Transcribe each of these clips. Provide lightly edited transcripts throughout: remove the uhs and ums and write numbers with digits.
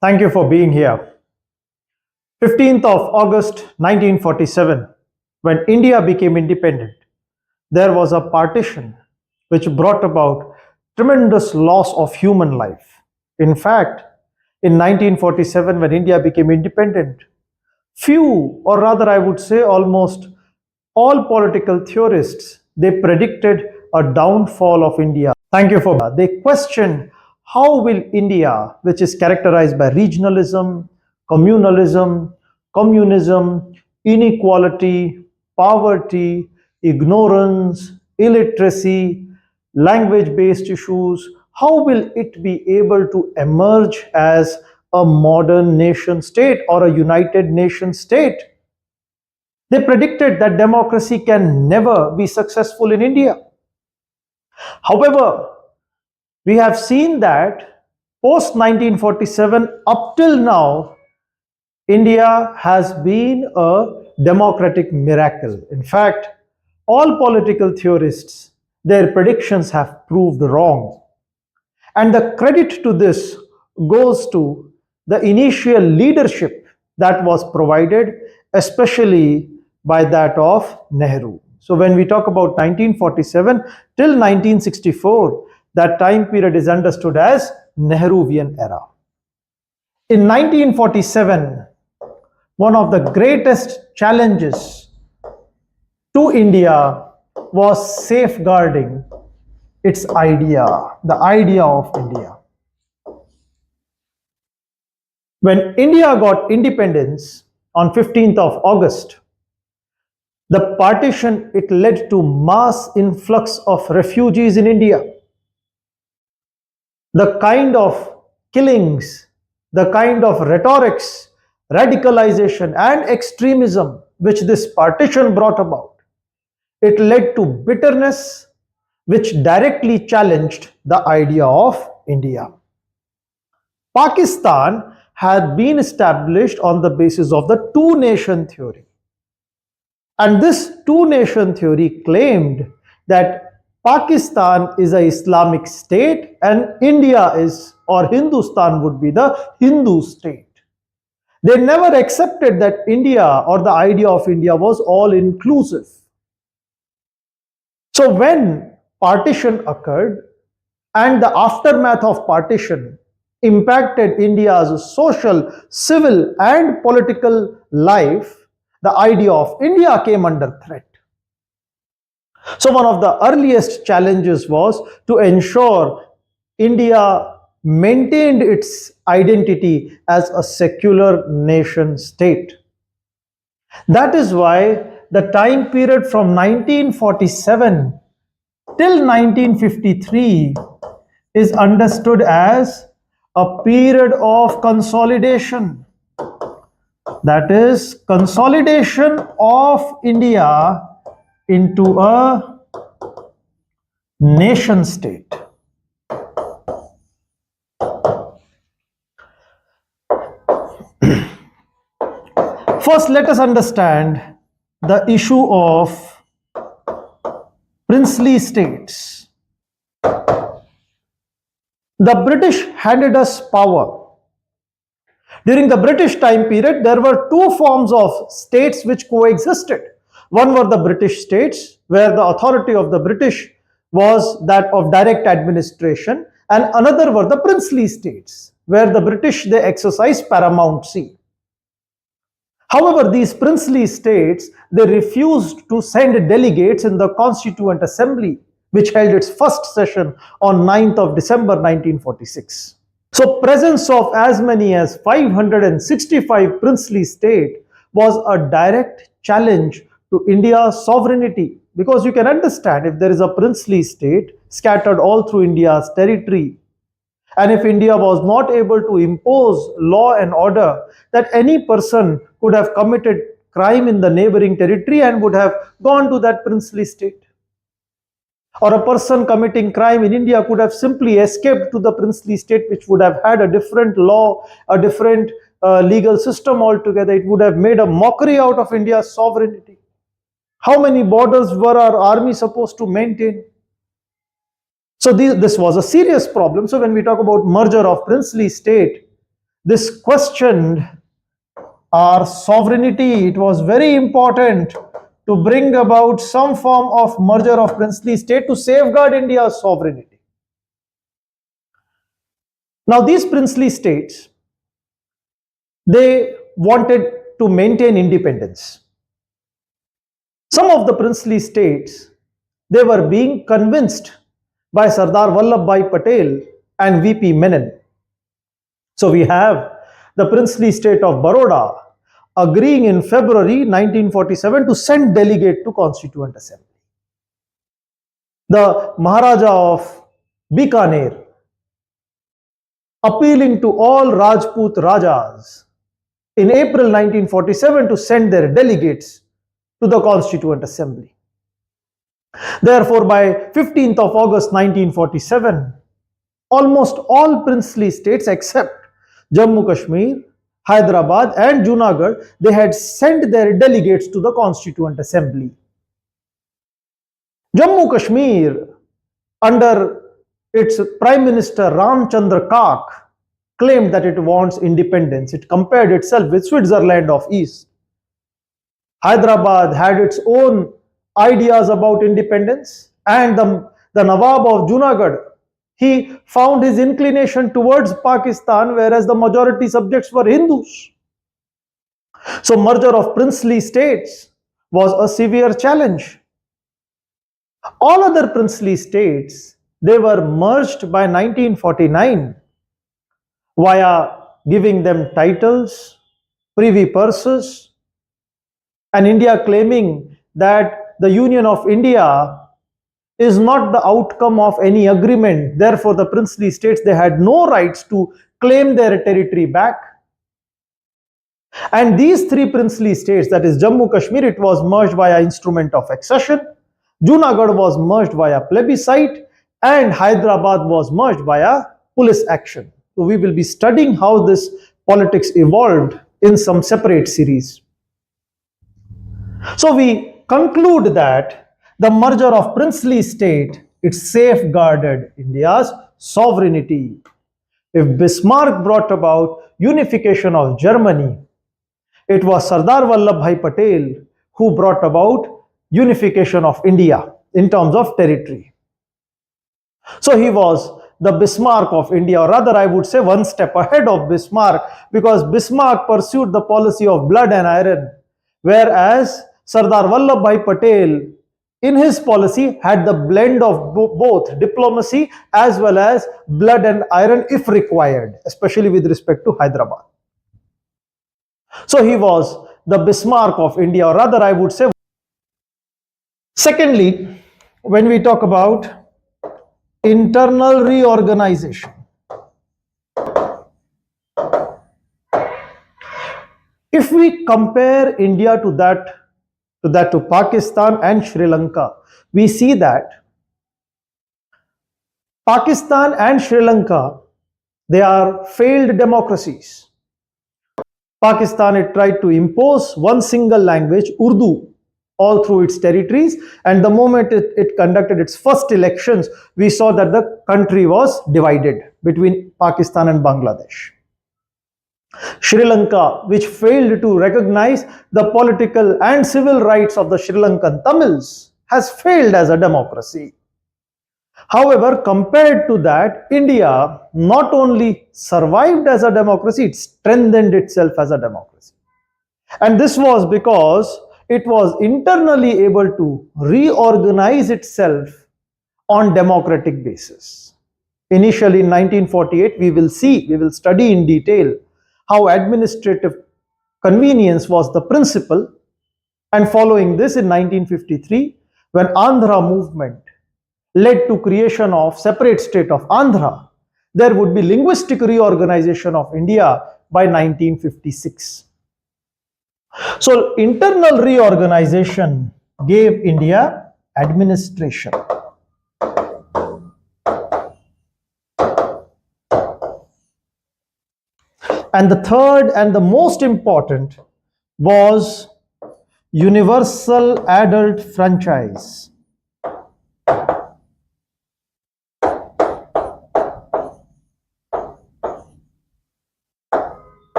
Thank you for being here. 15th of August 1947, when India became independent, there was a partition which brought about tremendous loss of human life. In fact, in 1947, when India became independent, few, or rather I would say almost all political theorists, they predicted a downfall of India. Thank you for they questioned how will India, which is characterized by regionalism, communalism, communism, inequality, poverty, ignorance, illiteracy, language-based issues, how will it be able to emerge as a modern nation state or a united nation state? They predicted that democracy can never be successful in India. However, we have seen that post 1947 up till now, India has been a democratic miracle. In fact, all political theorists, their predictions have proved wrong. And the credit to this goes to the initial leadership that was provided, especially by that of Nehru. So when we talk about 1947 till 1964, that time period is understood as Nehruvian Era. In 1947, one of the greatest challenges to India was safeguarding its idea, the idea of India. When India got independence on 15th of August, the partition, it led to mass influx of refugees in India. The kind of killings, the kind of rhetorics, radicalization and extremism which this partition brought about, it led to bitterness which directly challenged the idea of India. Pakistan had been established on the basis of the two-nation theory. And this two-nation theory claimed that Pakistan is an Islamic state and India is, or Hindustan would be the Hindu state. They never accepted that India or the idea of India was all-inclusive. So when partition occurred and the aftermath of partition impacted India's social, civil and political life, the idea of India came under threat. So one of the earliest challenges was to ensure India maintained its identity as a secular nation state. That is why the time period from 1947 till 1953 is understood as a period of consolidation. That is consolidation of India into a nation state. First, let us understand the issue of princely states. The British handed us power. During the British time period, there were two forms of states which coexisted. One were the British states, where the authority of the British was that of direct administration, and another were the princely states, where the British, they exercised paramountcy. However, these princely states, they refused to send delegates in the Constituent Assembly, which held its first session on 9th of December 1946. So presence of as many as 565 princely states was a direct challenge to India's sovereignty, because you can understand, if there is a princely state scattered all through India's territory, and if India was not able to impose law and order, that any person could have committed crime in the neighboring territory and would have gone to that princely state. Or a person committing crime in India could have simply escaped to the princely state, which would have had a different law, a different legal system altogether. It would have made a mockery out of India's sovereignty. How many borders were our army supposed to maintain? So this was a serious problem. So when we talk about merger of princely state, this questioned our sovereignty. It was very important to bring about some form of merger of princely state to safeguard India's sovereignty. Now, these princely states, they wanted to maintain independence. Some of the princely states, they were being convinced by Sardar Vallabhbhai Patel and VP Menon. So we have the princely state of Baroda agreeing in February 1947 to send delegate to Constituent Assembly. The Maharaja of Bikaner appealing to all Rajput Rajas in April 1947 to send their delegates to the Constituent Assembly. Therefore, by 15th of August 1947, almost all princely states except Jammu Kashmir, Hyderabad and Junagadh, they had sent their delegates to the Constituent Assembly. Jammu Kashmir, under its Prime Minister Ramchandra Kak, claimed that it wants independence. It compared itself with Switzerland of East. Hyderabad had its own ideas about independence, and the Nawab of Junagadh, he found his inclination towards Pakistan, whereas the majority subjects were Hindus. So merger of princely states was a severe challenge. All other princely states, they were merged by 1949 via giving them titles, privy purses, and India claiming that the Union of India is not the outcome of any agreement. Therefore, the princely states, they had no rights to claim their territory back. And these three princely states, that is Jammu Kashmir, it was merged via instrument of accession. Junagadh was merged via plebiscite, and Hyderabad was merged via police action. So we will be studying how this politics evolved in some separate series. So we conclude that the merger of princely state, it safeguarded India's sovereignty. If Bismarck brought about unification of Germany, it was Sardar Vallabhbhai Patel who brought about unification of India in terms of territory. So he was the Bismarck of India, or rather I would say one step ahead of Bismarck, because Bismarck pursued the policy of blood and iron, whereas Sardar Vallabhbhai Patel in his policy had the blend of both diplomacy as well as blood and iron if required, especially with respect to Hyderabad. So he was the Bismarck of India, or rather I would say. Secondly, when we talk about internal reorganization, if we compare India to Pakistan and Sri Lanka, we see that Pakistan and Sri Lanka, they are failed democracies. Pakistan, it tried to impose one single language, Urdu, all through its territories, and the moment it conducted its first elections, we saw that the country was divided between Pakistan and Bangladesh. Sri Lanka, which failed to recognize the political and civil rights of the Sri Lankan Tamils, has failed as a democracy. However, compared to that, India not only survived as a democracy, it strengthened itself as a democracy. And this was because it was internally able to reorganize itself on democratic basis. Initially in 1948, we will study in detail how administrative convenience was the principle, and following this in 1953, when Andhra movement led to creation of separate state of Andhra, there would be linguistic reorganization of India by 1956. So internal reorganization gave India administration. And the third and the most important was universal adult franchise.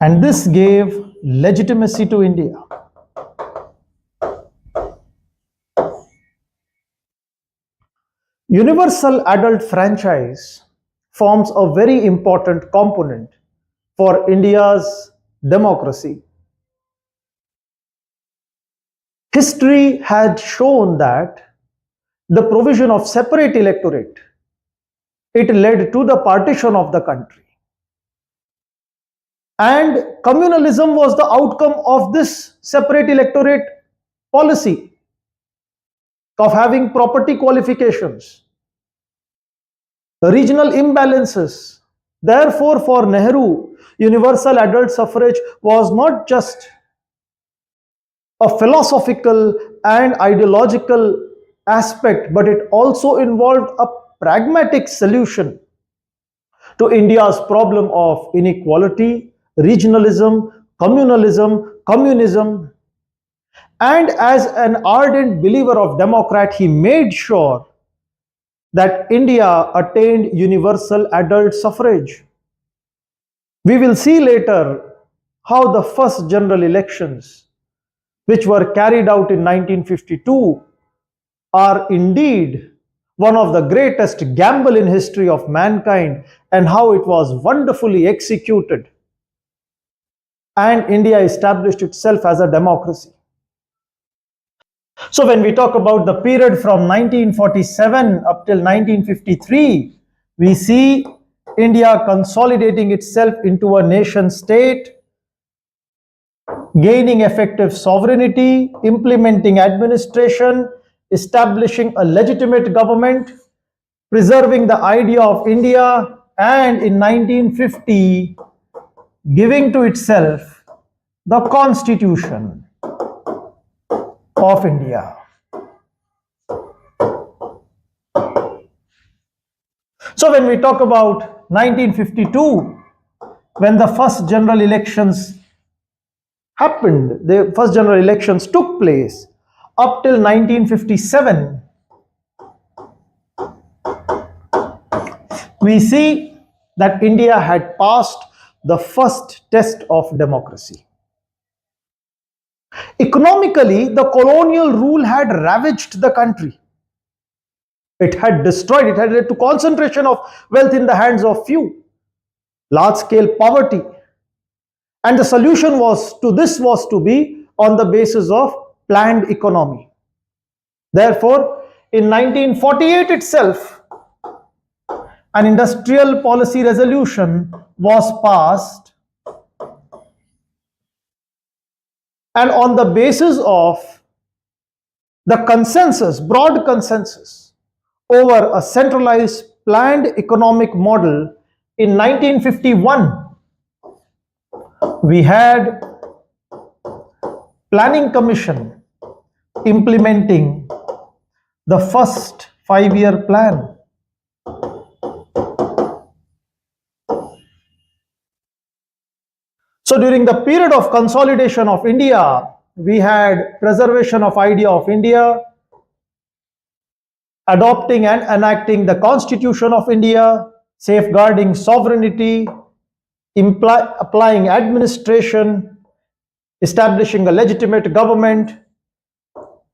And this gave legitimacy to India. Universal adult franchise forms a very important component for India's democracy. History had shown that the provision of separate electorate, it led to the partition of the country. And communalism was the outcome of this separate electorate policy of having property qualifications, regional imbalances. Therefore, for Nehru, universal adult suffrage was not just a philosophical and ideological aspect, but it also involved a pragmatic solution to India's problem of inequality, regionalism, communalism, communism. And as an ardent believer of democrat, he made sure that India attained universal adult suffrage. We will see later how the first general elections, which were carried out in 1952, are indeed one of the greatest gamble in history of mankind, and how it was wonderfully executed. And India established itself as a democracy. So when we talk about the period from 1947 up till 1953, we see India consolidating itself into a nation state, gaining effective sovereignty, implementing administration, establishing a legitimate government, preserving the idea of India, and in 1950, giving to itself the Constitution of India. So when we talk about 1952, when the first general elections happened, the first general elections took place, up till 1957, we see that India had passed the first test of democracy. Economically, the colonial rule had ravaged the country. It had destroyed, it had led to concentration of wealth in the hands of few, large-scale poverty. And the solution was to be on the basis of planned economy. Therefore, in 1948 itself, an industrial policy resolution was passed, and on the basis of the consensus, broad consensus over a centralized planned economic model, in 1951 we had Planning Commission implementing the first 5-year plan. So during the period of consolidation of India, we had preservation of idea of India, adopting and enacting the Constitution of India, safeguarding sovereignty, applying administration, establishing a legitimate government,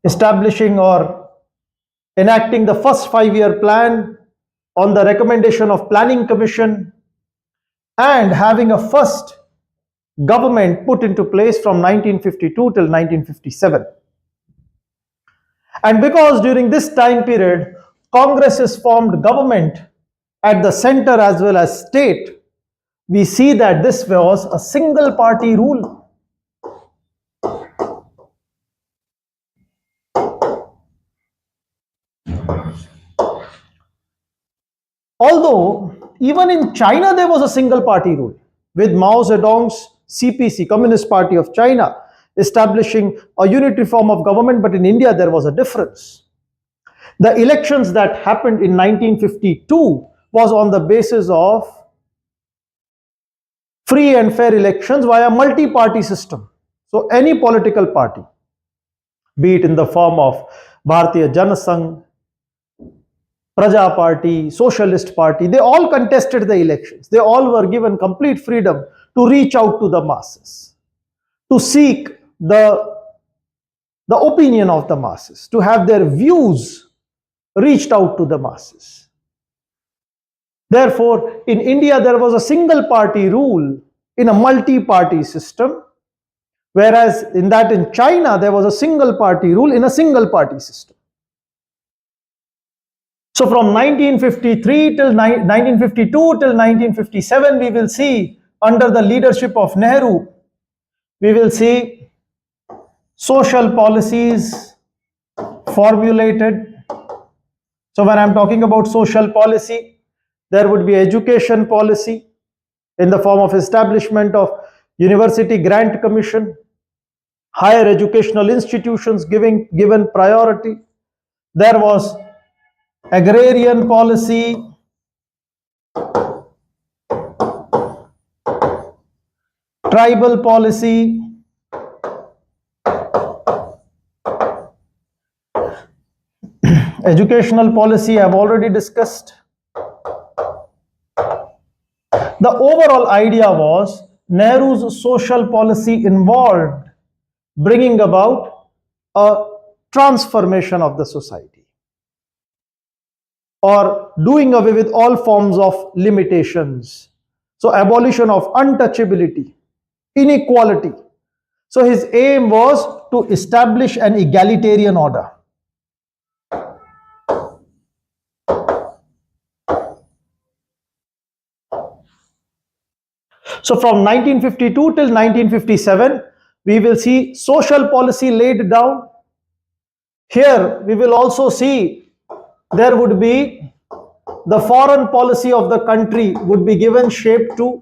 establishing or enacting the first 5-year plan on the recommendation of Planning Commission, and having a first government put into place from 1952 till 1957. And because during this time period, Congresses formed government at the center as well as state, we see that this was a single party rule. Although even in China there was a single party rule, with Mao Zedong's CPC, Communist Party of China, establishing a unitary form of government, but in India there was a difference. The elections that happened in 1952 was on the basis of free and fair elections via multi-party system. So any political party, be it in the form of Bharatiya Janasangh, Praja Party, Socialist Party, they all contested the elections. They all were given complete freedom to reach out to the masses, to seek the opinion of the masses, to have their views reached out to the masses. Therefore, in India, there was a single party rule in a multi-party system, whereas in China, there was a single party rule in a single party system. So from 1953 till 1952 till 1957, we will see under the leadership of Nehru, we will see social policies formulated. So when I'm talking about social policy, there would be education policy in the form of establishment of University Grant Commission, higher educational institutions given priority. There was agrarian policy, tribal policy, educational policy I've already discussed. The overall idea was Nehru's social policy involved bringing about a transformation of the society, or doing away with all forms of limitations. So abolition of untouchability, inequality. So his aim was to establish an egalitarian order. So from 1952 till 1957, we will see social policy laid down. Here we will also see there would be the foreign policy of the country would be given shape to.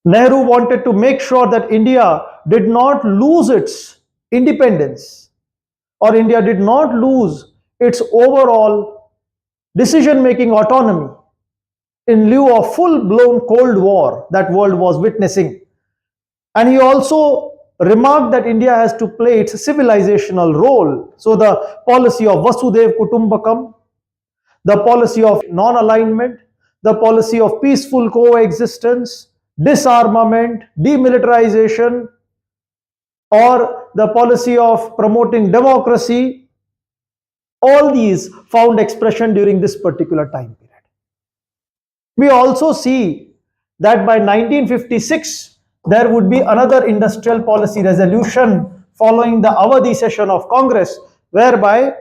Nehru wanted to make sure that India did not lose its independence, or India did not lose its overall decision-making autonomy in lieu of full-blown Cold War that world was witnessing. And he also remarked that India has to play its civilizational role. So the policy of Vasudev Kutumbakam, the policy of non-alignment, the policy of peaceful coexistence, disarmament, demilitarization, or the policy of promoting democracy, all these found expression during this particular time period. We also see that by 1956, there would be another industrial policy resolution following the Avadi session of Congress, whereby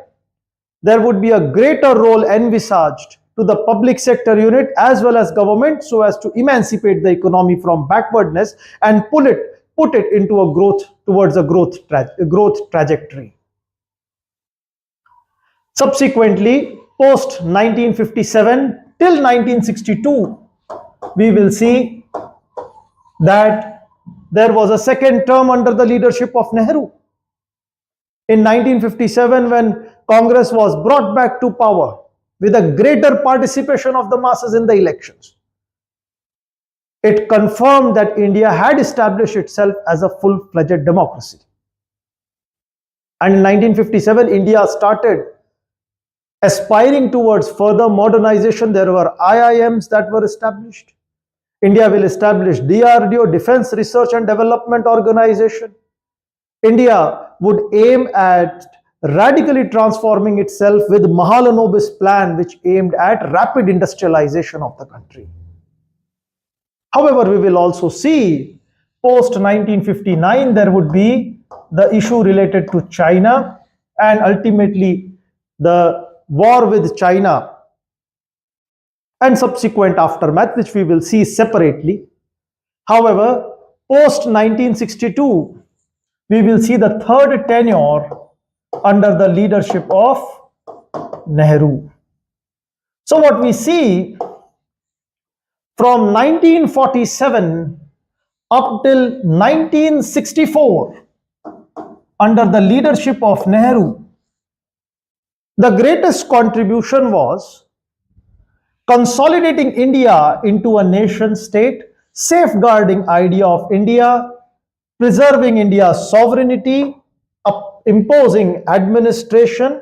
there would be a greater role envisaged to the public sector unit as well as government, so as to emancipate the economy from backwardness and put it into a growth, towards a growth trajectory. Subsequently, post 1957 till 1962, we will see that there was a second term under the leadership of Nehru. In 1957, when Congress was brought back to power with a greater participation of the masses in the elections, it confirmed that India had established itself as a full-fledged democracy. And in 1957, India started aspiring towards further modernization. There were IIMs that were established. India will establish DRDO, Defense Research and Development Organization. India would aim at radically transforming itself with Mahalanobis plan, which aimed at rapid industrialization of the country. However, we will also see post 1959 there would be the issue related to China, and ultimately the war with China and subsequent aftermath, which we will see separately. However, post 1962, we will see the third tenure under the leadership of Nehru. So what we see from 1947 up till 1964, under the leadership of Nehru, the greatest contribution was consolidating India into a nation state, safeguarding idea of India, preserving India's sovereignty, imposing administration,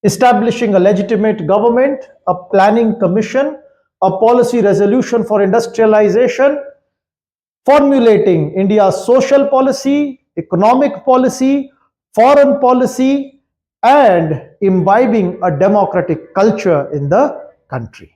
establishing a legitimate government, a planning commission, a policy resolution for industrialization, formulating India's social policy, economic policy, foreign policy, and imbibing a democratic culture in the country.